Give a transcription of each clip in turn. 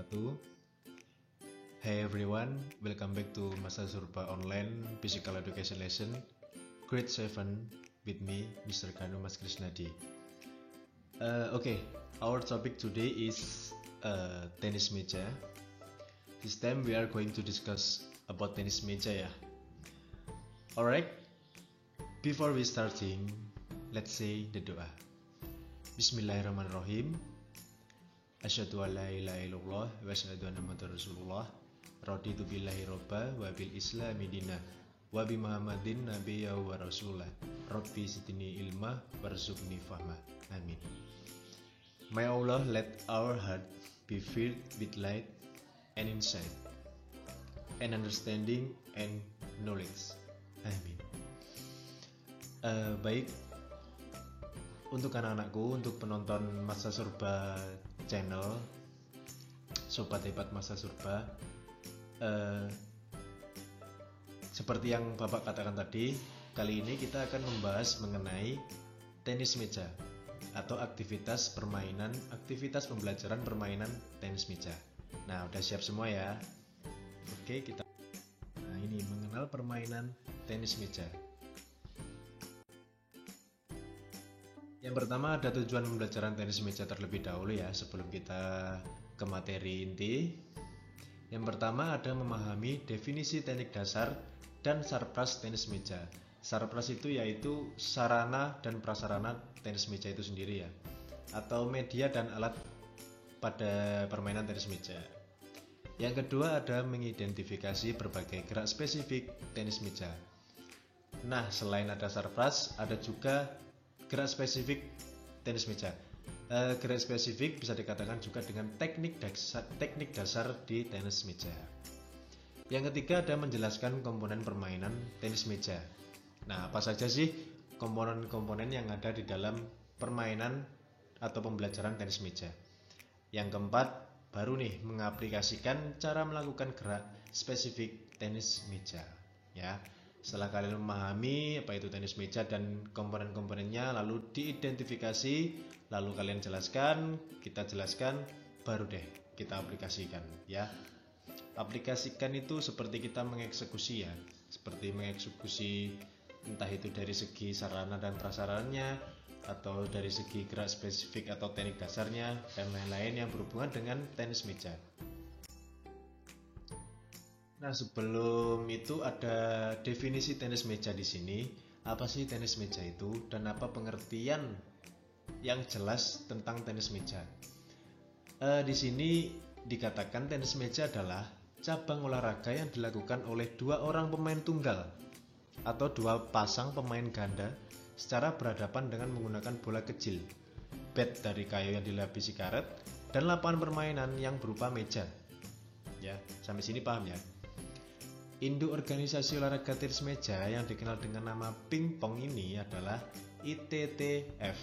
wabarakatuh. Hey everyone, welcome back to Masa Surba Online Physical Education Lesson Grade 7 with me, Mr. Kanu Mas Krishnadi. Okay, our topic today is tenis meja. This time we are going to discuss about tenis meja ya. Alright, before we starting, let's say the doa. Bismillahirrahmanirrahim. Asyhadu an la ilaha illallah wa asyhadu anna muhammadar rasulullah. Raditu billahi robba wa bil islami dinah wa bi muhammadin nabiyya wa rasulah. Rabbi zidni ilma warzuqni fahma. Amin. May Allah let our heart be filled with light and insight and understanding and knowledge. Amin. Baik, untuk anak-anakku, untuk penonton Masa Surba channel, sobat hebat Masa Surba, seperti yang Bapak katakan tadi, kali ini kita akan membahas mengenai tenis meja atau aktivitas pembelajaran permainan tenis meja. Nah, udah siap semua ya? Oke, kita ini mengenal permainan tenis meja. Yang pertama, ada tujuan pembelajaran tenis meja terlebih dahulu ya, sebelum kita ke materi inti. Yang pertama ada memahami definisi teknik dasar dan sarpras tenis meja. Sarpras itu yaitu sarana dan prasarana tenis meja itu sendiri ya, atau media dan alat pada permainan tenis meja. Yang kedua ada mengidentifikasi berbagai gerak spesifik tenis meja. Nah, selain ada sarpras, ada juga gerak spesifik tenis meja. Gerak spesifik bisa dikatakan juga dengan teknik dasar di tenis meja. Yang ketiga ada menjelaskan komponen permainan tenis meja. Nah, apa saja sih komponen-komponen yang ada di dalam permainan atau pembelajaran tenis meja? Yang keempat, baru nih mengaplikasikan cara melakukan gerak spesifik tenis meja ya. Setelah kalian memahami apa itu tenis meja dan komponen-komponennya, lalu diidentifikasi, lalu kalian jelaskan, kita jelaskan, baru deh kita aplikasikan ya. Aplikasikan itu seperti kita mengeksekusi ya, seperti mengeksekusi entah itu dari segi sarana dan prasarannya, atau dari segi gerak spesifik atau teknik dasarnya, dan lain-lain yang berhubungan dengan tenis meja. Nah, sebelum itu ada definisi tenis meja di sini. Apa sih tenis meja itu dan apa pengertian yang jelas tentang tenis meja? Di sini dikatakan tenis meja adalah cabang olahraga yang dilakukan oleh dua orang pemain tunggal atau dua pasang pemain ganda secara berhadapan dengan menggunakan bola kecil, bat dari kayu yang dilapisi karet, dan lapangan permainan yang berupa meja. Ya, sampai sini paham ya? Induk organisasi olahraga tenis meja yang dikenal dengan nama pingpong ini adalah ITTF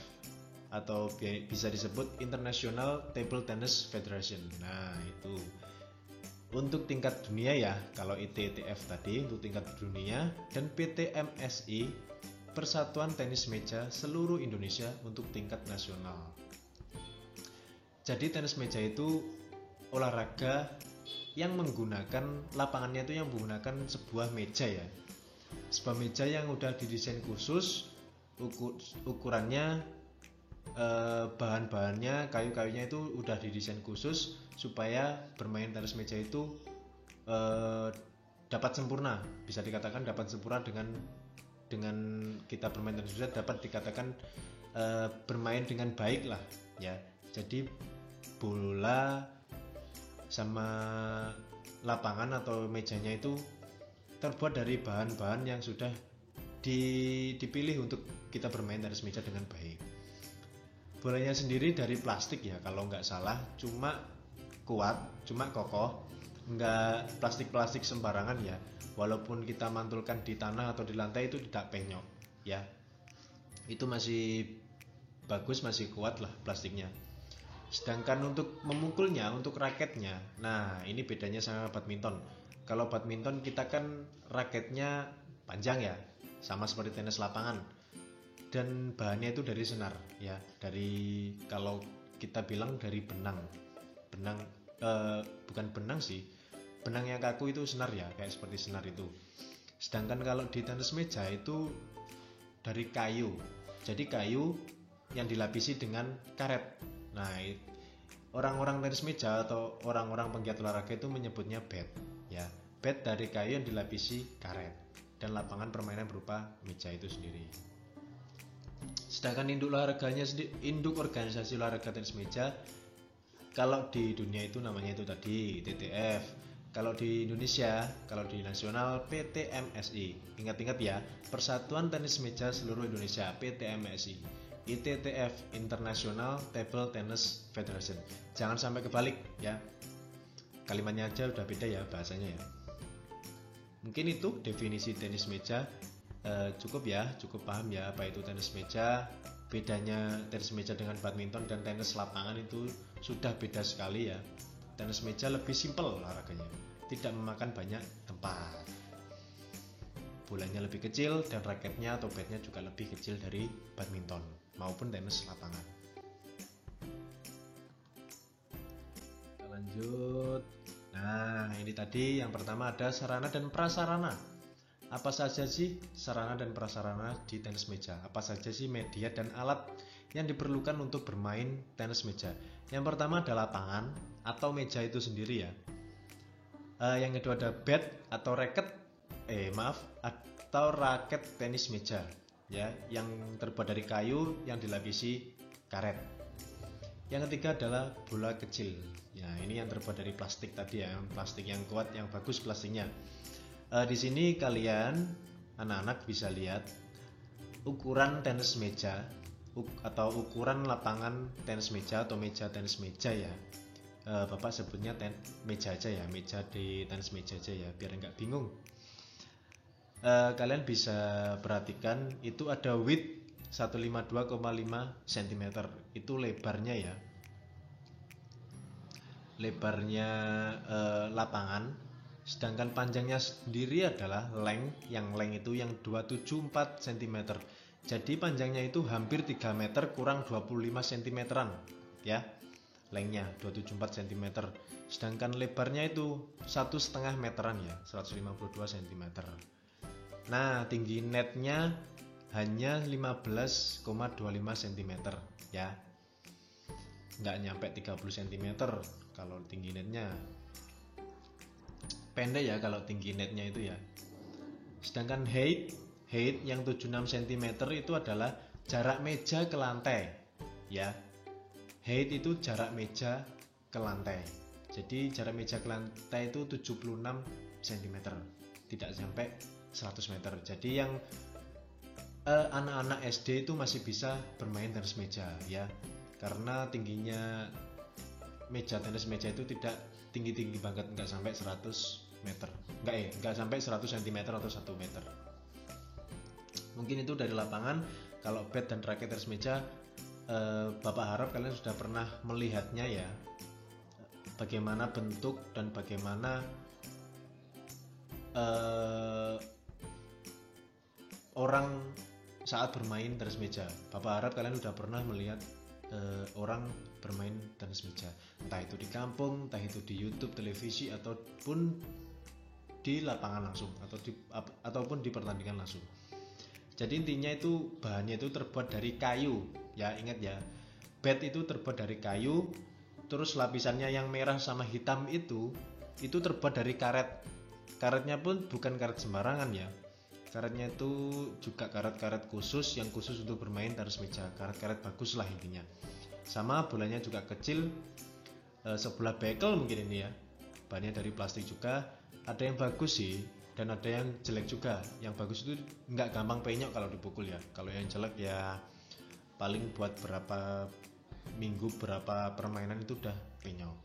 atau bisa disebut International Table Tennis Federation. Nah, itu untuk tingkat dunia ya, kalau ITTF tadi untuk tingkat dunia, dan PTMSI Persatuan Tenis Meja Seluruh Indonesia untuk tingkat nasional. Jadi tenis meja itu olahraga yang menggunakan lapangannya itu yang menggunakan sebuah meja ya, sebuah meja yang udah didesain khusus, ukurannya, bahan-bahannya, kayu-kayunya itu udah didesain khusus supaya bermain tenis meja itu dapat sempurna, bisa dikatakan dapat sempurna dengan kita bermain tenis meja dapat dikatakan bermain dengan baik lah ya. Jadi bola sama lapangan atau mejanya itu terbuat dari bahan-bahan yang sudah dipilih untuk kita bermain tenis meja dengan baik. Bolanya sendiri dari plastik ya, kalau nggak salah, cuma kuat, cuma kokoh, nggak plastik-plastik sembarangan ya. Walaupun kita mantulkan di tanah atau di lantai itu tidak penyok ya, itu masih bagus, masih kuat lah plastiknya. Sedangkan untuk memukulnya, untuk raketnya, nah ini bedanya sama badminton. Kalau badminton kita kan raketnya panjang ya, sama seperti tenis lapangan, dan bahannya itu dari senar ya, dari, kalau kita bilang dari benang bukan benang sih, benang yang kaku itu senar ya, kayak seperti senar itu. Sedangkan kalau di tenis meja itu dari kayu, jadi kayu yang dilapisi dengan karet. Nah, orang-orang tenis meja atau orang-orang penggiat olahraga itu menyebutnya bat ya, bat dari kayu yang dilapisi karet, dan lapangan permainan berupa meja itu sendiri. Sedangkan induk organisasi olahraga tenis meja, kalau di dunia itu namanya itu tadi TTF. Kalau di Indonesia, kalau di nasional PTMSI. Ingat-ingat ya, Persatuan Tenis Meja Seluruh Indonesia, PTMSI. ITTF, International Table Tennis Federation. Jangan sampai kebalik ya. Kalimatnya aja udah beda ya bahasanya ya. Mungkin itu definisi tenis meja. Cukup paham ya apa itu tenis meja. Bedanya tenis meja dengan badminton dan tenis lapangan itu sudah beda sekali ya. Tenis meja lebih simpel olahraganya, tidak memakan banyak tempat. Bolanya lebih kecil dan raketnya atau batnya juga lebih kecil dari badminton maupun tenis lapangan. Kita lanjut. Nah, ini tadi yang pertama ada sarana dan prasarana. Apa saja sih sarana dan prasarana di tenis meja? Apa saja sih media dan alat yang diperlukan untuk bermain tenis meja? Yang pertama ada lapangan atau meja itu sendiri ya. Yang kedua ada bat atau raket tenis meja ya, yang terbuat dari kayu yang dilapisi karet. Yang ketiga adalah bola kecil. Ya, ini yang terbuat dari plastik tadi ya, plastik yang kuat, yang bagus plastiknya. Di sini kalian anak-anak bisa lihat ukuran tenis meja atau ukuran lapangan tenis meja atau meja tenis meja ya. Bapak sebutnya meja aja ya, meja di tenis meja aja ya, biar nggak bingung. Kalian bisa perhatikan itu ada width 152,5 cm, itu lebarnya ya, lebarnya lapangan. Sedangkan panjangnya sendiri adalah length, yang length itu yang 274 cm. Jadi panjangnya itu hampir 3 meter kurang 25 cm-an ya. Lengthnya 274 cm. Sedangkan lebarnya itu 1,5 meteran ya, 152 cm. Nah, tinggi netnya hanya 15,25 cm ya. Nggak nyampe 30 cm kalau tinggi netnya. Pendek ya kalau tinggi netnya itu ya. Sedangkan height yang 76 cm itu adalah jarak meja ke lantai ya. Height itu jarak meja ke lantai. Jadi jarak meja ke lantai itu 76 cm, tidak sampai 100 meter. Jadi yang anak-anak SD itu masih bisa bermain tenis meja ya, karena tingginya meja tenis meja itu tidak tinggi-tinggi banget, nggak sampai 100 meter, nggak sampai 100 cm atau 1 meter. Mungkin itu dari lapangan. Kalau bat dan raket tenis meja, Bapak harap kalian sudah pernah melihatnya ya, bagaimana bentuk dan bagaimana orang saat bermain tenis meja. Bapak harap kalian sudah pernah melihat orang bermain tenis meja, entah itu di kampung, entah itu di YouTube, televisi, ataupun di lapangan langsung ataupun di pertandingan langsung. Jadi intinya itu bahannya itu terbuat dari kayu ya, ingat ya, bat itu terbuat dari kayu, terus lapisannya yang merah sama hitam itu terbuat dari karet. Karetnya pun bukan karet sembarangan ya, karetnya itu juga karet-karet khusus yang khusus untuk bermain tenis meja, karet-karet bagus lah intinya. Sama bolanya juga kecil, sebelah bekel mungkin ini ya, bahannya dari plastik juga. Ada yang bagus sih dan ada yang jelek juga. Yang bagus itu nggak gampang penyok kalau dipukul ya. Kalau yang jelek ya paling buat berapa minggu, berapa permainan itu udah penyok.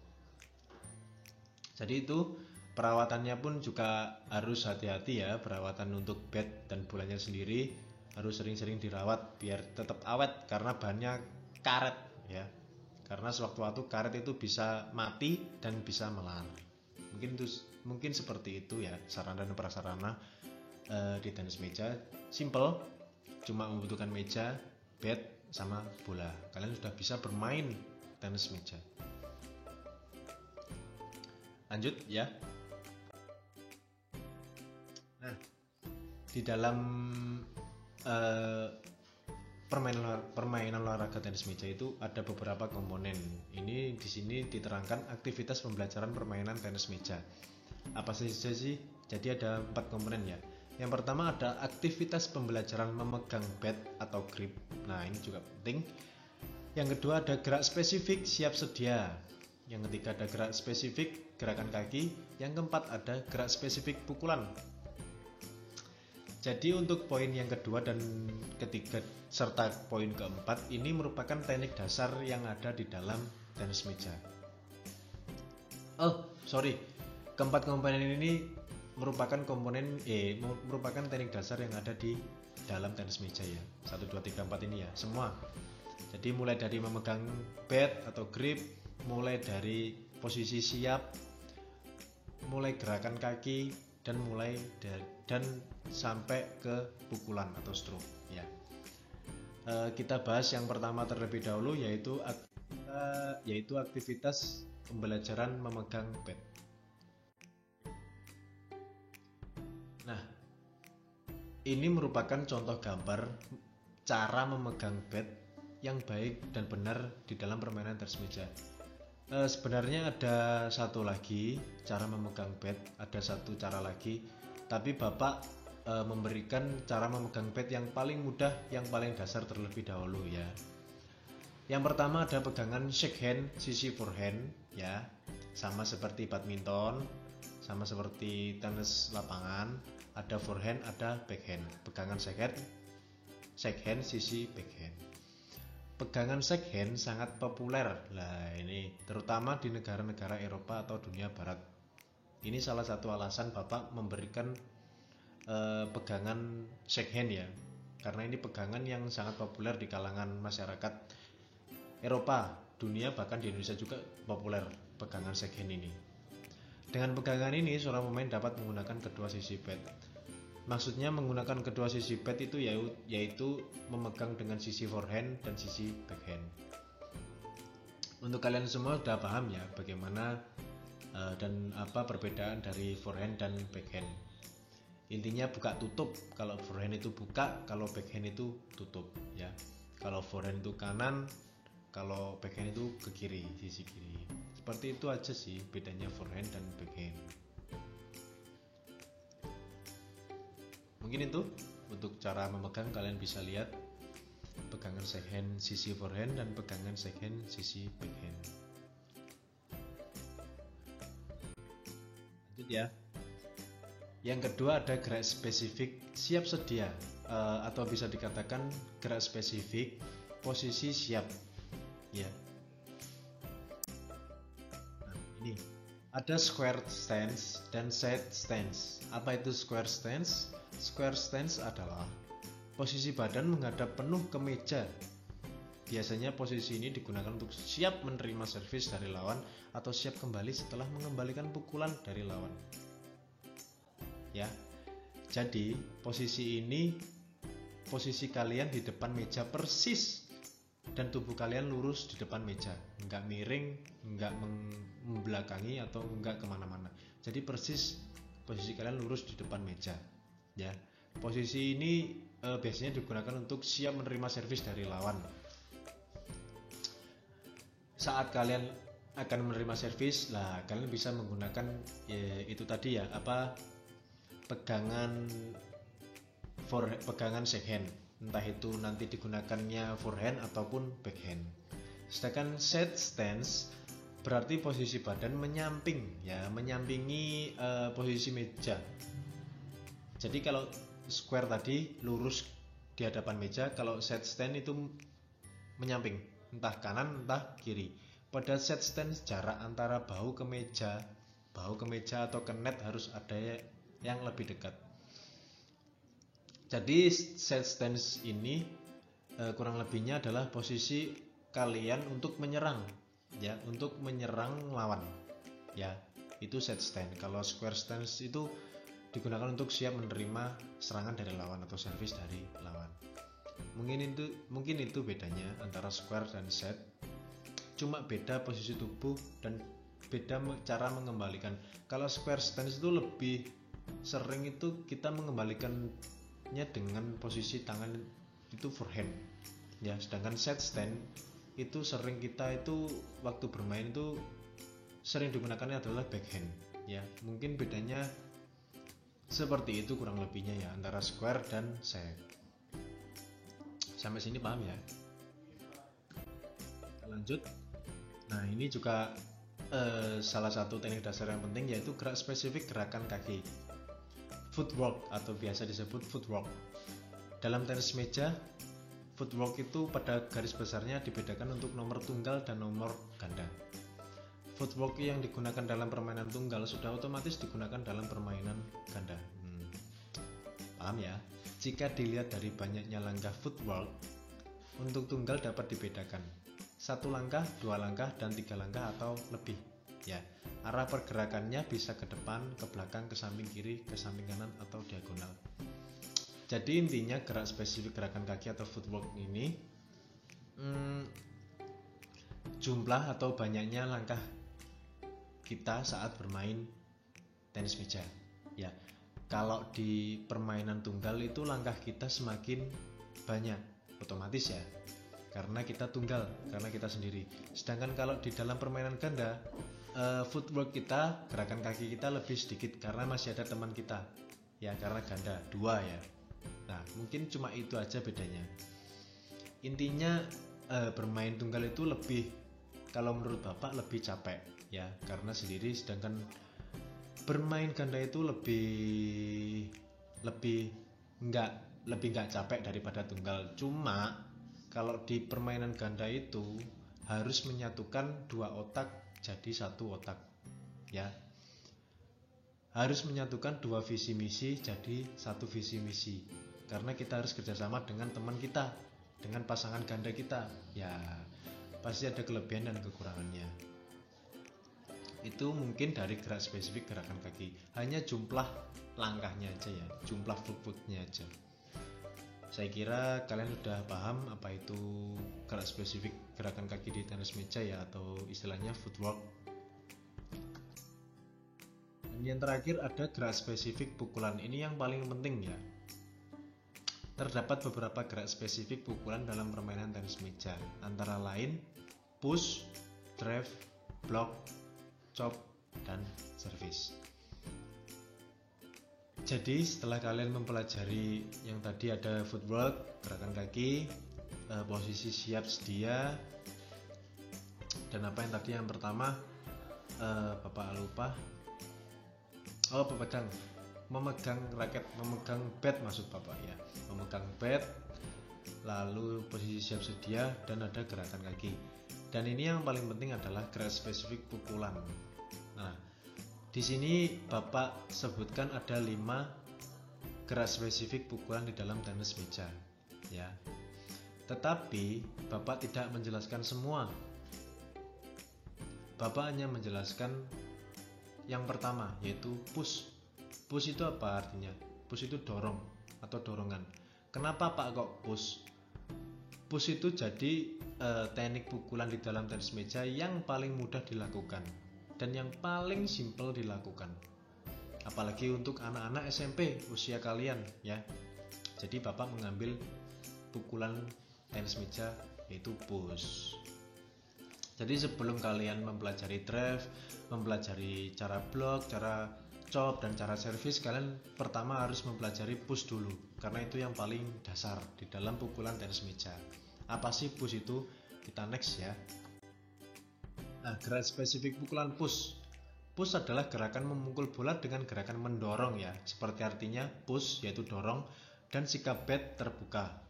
Jadi itu perawatannya pun juga harus hati-hati ya. Perawatan untuk bat dan bolanya sendiri harus sering-sering dirawat biar tetap awet, karena bahannya karet ya. Karena sewaktu-waktu karet itu bisa mati dan bisa melar. Mungkin seperti itu ya sarana dan prasarana di tenis meja. Simple, cuma membutuhkan meja, bat, sama bola. Kalian sudah bisa bermain tenis meja. Lanjut ya. Nah, di dalam permainan olahraga tenis meja itu ada beberapa komponen. Ini di sini diterangkan aktivitas pembelajaran permainan tenis meja. Apa saja sih? Jadi ada 4 komponen ya. Yang pertama ada aktivitas pembelajaran memegang bat atau grip. Nah, ini juga penting. Yang kedua ada gerak spesifik siap sedia. Yang ketiga ada gerak spesifik gerakan kaki. Yang keempat ada gerak spesifik pukulan. Jadi untuk poin yang kedua dan ketiga serta poin keempat ini merupakan teknik dasar yang ada di dalam tenis meja. Keempat komponen ini merupakan merupakan teknik dasar yang ada di dalam tenis meja ya. 1 2 3 4 ini ya, semua. Jadi mulai dari memegang bat atau grip, mulai dari posisi siap, mulai gerakan kaki, dan sampai ke pukulan atau stroke ya. Kita bahas yang pertama terlebih dahulu yaitu aktivitas pembelajaran memegang bat. Nah, ini merupakan contoh gambar cara memegang bat yang baik dan benar di dalam permainan tenis meja. Sebenarnya ada satu lagi cara memegang bat, ada satu cara lagi, tapi Bapak memberikan cara memegang bat yang paling mudah, yang paling dasar terlebih dahulu ya. Yang pertama ada pegangan shake hand sisi forehand ya, sama seperti badminton, sama seperti tenis lapangan, ada forehand, ada backhand. Pegangan shake hand sisi backhand. Pegangan shake hand sangat populer. Nah, ini terutama di negara-negara Eropa atau dunia barat. Ini salah satu alasan Bapak memberikan pegangan shake hand ya. Karena ini pegangan yang sangat populer di kalangan masyarakat Eropa, dunia, bahkan di Indonesia juga populer pegangan shake hand ini. Dengan pegangan ini seorang pemain dapat menggunakan kedua sisi bat. Maksudnya menggunakan kedua sisi bat itu yaitu memegang dengan sisi forehand dan sisi backhand. Untuk kalian semua sudah paham ya bagaimana dan apa perbedaan dari forehand dan backhand. Intinya buka tutup. Kalau forehand itu buka, kalau backhand itu tutup ya. Kalau forehand itu kanan, kalau backhand itu ke kiri, sisi kiri. Seperti itu aja sih bedanya forehand dan backhand. Mungkin itu untuk cara memegang. Kalian bisa lihat pegangan shake hand sisi forehand dan pegangan shake hand sisi backhand. Lanjut ya. Yang kedua ada gerak spesifik siap sedia, atau bisa dikatakan gerak spesifik posisi siap ya. Nah, ini ada square stance dan side stance. Apa itu square stance? Square stance adalah posisi badan menghadap penuh ke meja. Biasanya posisi ini digunakan untuk siap menerima servis dari lawan atau siap kembali setelah mengembalikan pukulan dari lawan. Ya. Jadi, posisi ini posisi kalian di depan meja persis dan tubuh kalian lurus di depan meja, enggak miring, enggak membelakangi atau enggak kemana-mana. Jadi persis posisi kalian lurus di depan meja. Ya, posisi ini biasanya digunakan untuk siap menerima servis dari lawan. Saat kalian akan menerima servis, kalian bisa menggunakan itu tadi ya, pegangan shake hand. Entah itu nanti digunakannya forehand ataupun backhand. Sedangkan side stance berarti posisi badan menyamping ya, menyampingi posisi meja. Jadi kalau square tadi lurus di hadapan meja, kalau side stand itu menyamping, entah kanan entah kiri. Pada side stand jarak antara bahu ke meja atau ke net harus ada yang lebih dekat. Jadi side stance ini kurang lebihnya adalah posisi kalian untuk menyerang ya, untuk menyerang lawan ya, itu side stand. Kalau square stance itu digunakan untuk siap menerima serangan dari lawan atau servis dari lawan. Mungkin itu bedanya antara square dan side. Cuma beda posisi tubuh dan beda cara mengembalikan. Kalau square stance itu lebih sering itu kita mengembalikannya dengan posisi tangan itu forehand ya, sedangkan set stand itu sering kita itu waktu bermain itu sering digunakannya adalah backhand ya. Mungkin bedanya seperti itu kurang lebihnya ya antara square dan set. Sampai sini paham ya? Kita lanjut. Nah, ini juga salah satu teknik dasar yang penting, yaitu gerak spesifik gerakan kaki, footwork atau biasa disebut footwork. Dalam tenis meja, footwork itu pada garis besarnya dibedakan untuk nomor tunggal dan nomor ganda. Footwork yang digunakan dalam permainan tunggal sudah otomatis digunakan dalam permainan ganda. Paham ya? Jika dilihat dari banyaknya langkah footwork, untuk tunggal dapat dibedakan 1 langkah, 2 langkah, dan 3 langkah atau lebih ya. Arah pergerakannya bisa ke depan, ke belakang, ke samping kiri, ke samping kanan, atau diagonal. Jadi intinya gerak spesifik gerakan kaki atau footwork ini jumlah atau banyaknya langkah kita saat bermain tenis meja ya. Kalau di permainan tunggal itu langkah kita semakin banyak otomatis ya, karena kita tunggal, karena kita sendiri. Sedangkan kalau di dalam permainan ganda, footwork kita, gerakan kaki kita lebih sedikit karena masih ada teman kita ya, karena ganda 2 ya. Nah, mungkin cuma itu aja bedanya. Intinya bermain tunggal itu lebih, kalau menurut Bapak lebih capek ya, karena sendiri. Sedangkan bermain ganda itu lebih nggak capek daripada tunggal. Cuma kalau di permainan ganda itu harus menyatukan 2 otak jadi 1 otak ya. Harus menyatukan 2 visi misi jadi 1 visi misi, karena kita harus kerjasama dengan teman kita, dengan pasangan ganda kita ya. Pasti ada kelebihan dan kekurangannya. Itu mungkin dari gerak spesifik gerakan kaki, hanya jumlah langkahnya aja ya, jumlah footworknya aja. Saya kira kalian sudah paham apa itu gerak spesifik gerakan kaki di tenis meja ya, atau istilahnya footwork. Dan yang terakhir ada gerak spesifik pukulan. Ini yang paling penting ya. Terdapat beberapa gerak spesifik pukulan dalam permainan tenis meja, antara lain push, drive, block, chop, dan service. Jadi setelah kalian mempelajari yang tadi ada footwork, gerakan kaki, posisi siap sedia, dan apa yang tadi yang pertama Bapak lupa, memegang raket, memegang bat maksud Bapak ya, memegang bat, lalu posisi siap sedia, dan ada gerakan kaki. Dan ini yang paling penting adalah gerak spesifik pukulan. Nah, di sini Bapak sebutkan ada 5 gerak spesifik pukulan di dalam tenis meja ya. Tetapi Bapak tidak menjelaskan semua. Bapak hanya menjelaskan yang pertama, yaitu push. Push itu apa artinya? Push itu dorong atau dorongan. Kenapa Pak kok push? Push itu jadi teknik pukulan di dalam tenis meja yang paling mudah dilakukan dan yang paling simpel dilakukan, apalagi untuk anak-anak SMP usia kalian ya. Jadi Bapak mengambil pukulan tenis meja yaitu push. Jadi sebelum kalian mempelajari drive, mempelajari cara block, cara chop, dan cara service, kalian pertama harus mempelajari push dulu, karena itu yang paling dasar di dalam pukulan tenis meja. Apa sih push itu? Kita next ya. Nah, gerak spesifik pukulan push. Push adalah gerakan memukul bola dengan gerakan mendorong ya, seperti artinya push yaitu dorong, dan sikap bat terbuka.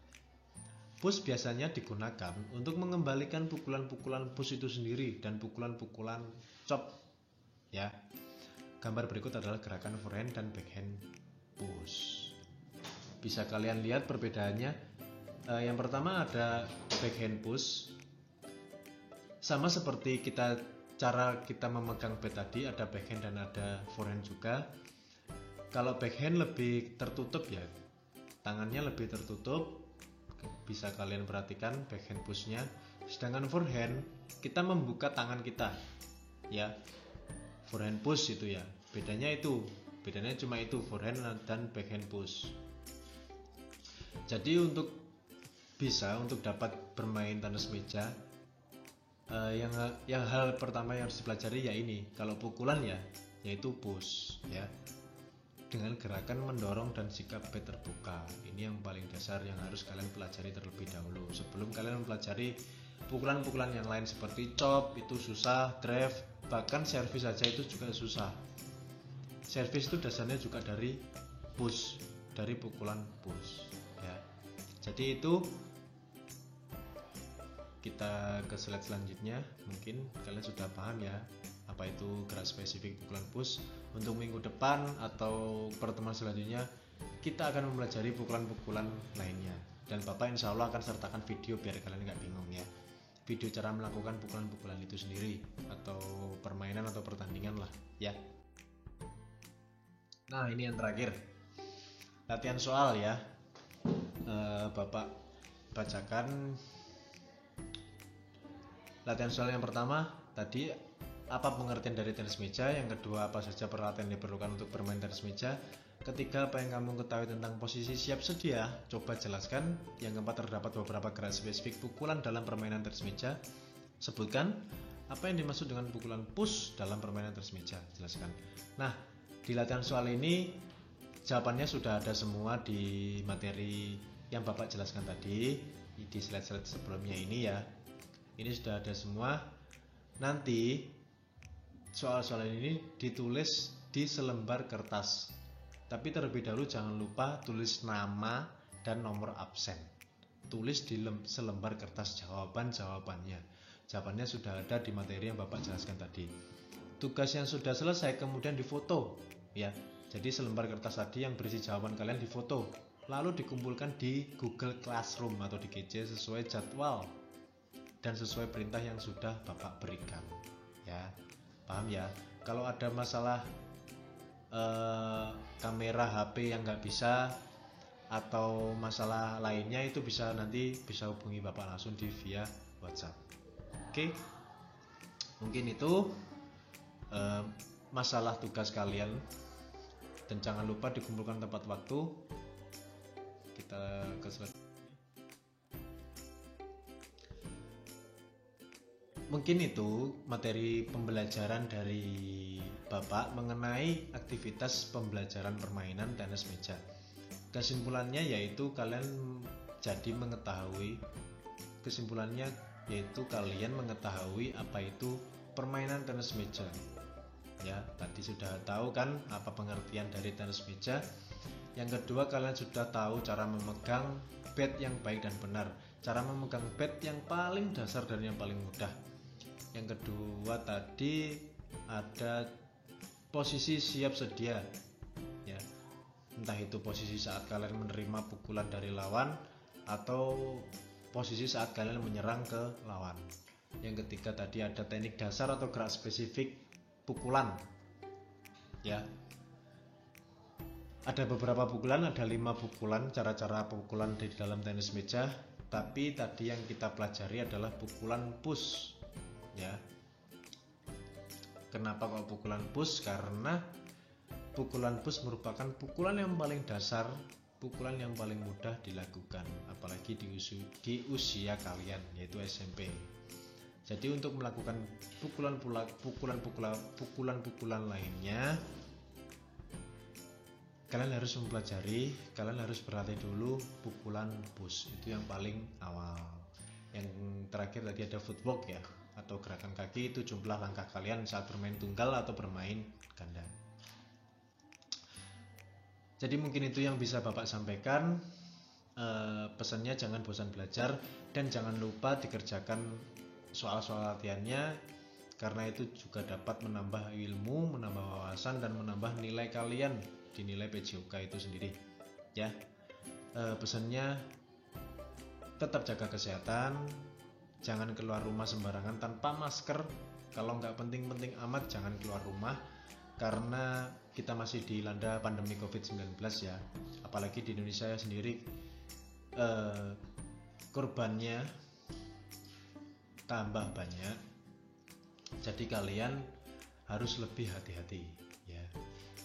Push biasanya digunakan untuk mengembalikan pukulan-pukulan push itu sendiri dan pukulan-pukulan chop ya. Gambar berikut adalah gerakan forehand dan backhand push. Bisa kalian lihat perbedaannya. Yang pertama ada backhand push. Sama seperti cara kita memegang bat tadi, ada backhand dan ada forehand juga. Kalau backhand lebih tertutup ya, tangannya lebih tertutup, bisa kalian perhatikan backhand pushnya. Sedangkan forehand kita membuka tangan kita ya, forehand push itu ya. Bedanya cuma itu, forehand dan backhand push. Jadi untuk dapat bermain tenis meja, yang hal pertama yang harus dipelajari ya ini, kalau pukulan ya yaitu push ya, dengan gerakan mendorong dan sikap bat terbuka. Ini yang paling dasar yang harus kalian pelajari terlebih dahulu sebelum kalian mempelajari pukulan-pukulan yang lain seperti chop. Itu susah, drive, bahkan servis saja itu juga susah. Servis itu dasarnya juga dari push, dari pukulan push ya. Jadi itu kita ke slide selanjutnya. Mungkin kalian sudah paham ya apa itu gerak spesifik pukulan push. Untuk minggu depan atau pertemuan selanjutnya kita akan mempelajari pukulan-pukulan lainnya, dan Bapak insya Allah akan sertakan video biar kalian nggak bingung ya, video cara melakukan pukulan-pukulan itu sendiri atau permainan atau pertandingan lah ya. Nah ini yang terakhir, latihan soal ya. Bapak bacakan latihan soal yang pertama tadi, apa pengertian dari tenis meja. Yang kedua, apa saja peralatan yang diperlukan untuk bermain tenis meja. Ketiga, apa yang kamu ketahui tentang posisi siap sedia, coba jelaskan. Yang keempat, terdapat beberapa gerak spesifik pukulan dalam permainan tenis meja. Sebutkan apa yang dimaksud dengan pukulan push dalam permainan tenis meja, jelaskan. Nah, di latihan soal ini jawabannya sudah ada semua di materi yang Bapak jelaskan tadi di slide-slide sebelumnya ini ya. Ini sudah ada semua. Nanti soal-soal ini ditulis di selembar kertas, tapi terlebih dahulu jangan lupa tulis nama dan nomor absen. Tulis di selembar kertas jawabannya sudah ada di materi yang Bapak jelaskan tadi. Tugas yang sudah selesai kemudian difoto ya. Jadi selembar kertas tadi yang berisi jawaban kalian difoto, lalu dikumpulkan di Google Classroom atau di GC sesuai jadwal dan sesuai perintah yang sudah Bapak berikan ya. Paham ya? Kalau ada masalah kamera HP yang nggak bisa atau masalah lainnya, itu nanti bisa hubungi Bapak langsung via WhatsApp. Oke, mungkin itu masalah tugas kalian, dan jangan lupa dikumpulkan tepat waktu. Kita ke slide. Mungkin itu materi pembelajaran dari Bapak mengenai aktivitas pembelajaran permainan tenis meja. Kesimpulannya yaitu kalian mengetahui apa itu permainan tenis meja. Ya, tadi sudah tahu kan apa pengertian dari tenis meja. Yang kedua, kalian sudah tahu cara memegang bat yang baik dan benar, cara memegang bat yang paling dasar dan yang paling mudah. Yang kedua tadi ada posisi siap sedia ya, entah itu posisi saat kalian menerima pukulan dari lawan atau posisi saat kalian menyerang ke lawan. Yang ketiga tadi ada teknik dasar atau gerak spesifik pukulan ya. Ada beberapa pukulan, ada 5 pukulan, cara-cara pukulan di dalam tenis meja. Tapi tadi yang kita pelajari adalah pukulan push ya. Kenapa kok pukulan push? Karena pukulan push merupakan pukulan yang paling dasar, pukulan yang paling mudah dilakukan, apalagi di usia kalian yaitu SMP. Jadi untuk melakukan pukulan-pukulan lainnya, kalian harus mempelajari, kalian harus berlatih dulu pukulan push, itu yang paling awal. Yang terakhir tadi ada footwork ya, atau gerakan kaki, itu jumlah langkah kalian saat bermain tunggal atau bermain ganda. Jadi mungkin itu yang bisa Bapak sampaikan. Pesannya jangan bosan belajar dan jangan lupa dikerjakan soal-soal latihannya, karena itu juga dapat menambah ilmu, menambah wawasan, dan menambah nilai kalian di nilai PJOK itu sendiri ya. Pesannya tetap jaga kesehatan, jangan keluar rumah sembarangan tanpa masker. Kalau nggak penting-penting amat jangan keluar rumah, karena kita masih dilanda pandemi COVID-19 ya. Apalagi di Indonesia sendiri korbannya tambah banyak. Jadi kalian harus lebih hati-hati ya.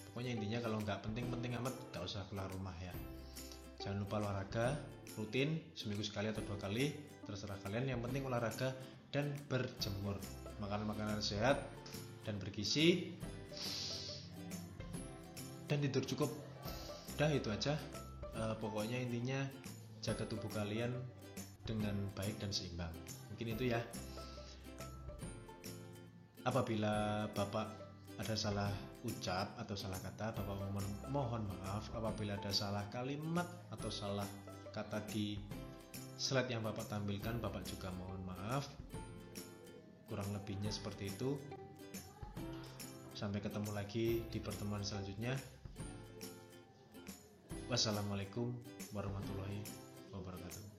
Pokoknya intinya kalau nggak penting-penting amat nggak usah keluar rumah ya. Jangan lupa olahraga rutin seminggu sekali atau 2 kali, terserah kalian. Yang penting olahraga dan berjemur, makan makanan sehat dan bergizi, dan tidur cukup. Udah itu aja. Pokoknya intinya jaga tubuh kalian dengan baik dan seimbang. Mungkin itu ya. Apabila Bapak ada salah ucap atau salah kata, Bapak mohon maaf. Apabila ada salah kalimat atau salah kata di slide yang Bapak tampilkan, Bapak juga mohon maaf. Kurang lebihnya seperti itu. Sampai ketemu lagi di pertemuan selanjutnya. Wassalamualaikum warahmatullahi wabarakatuh.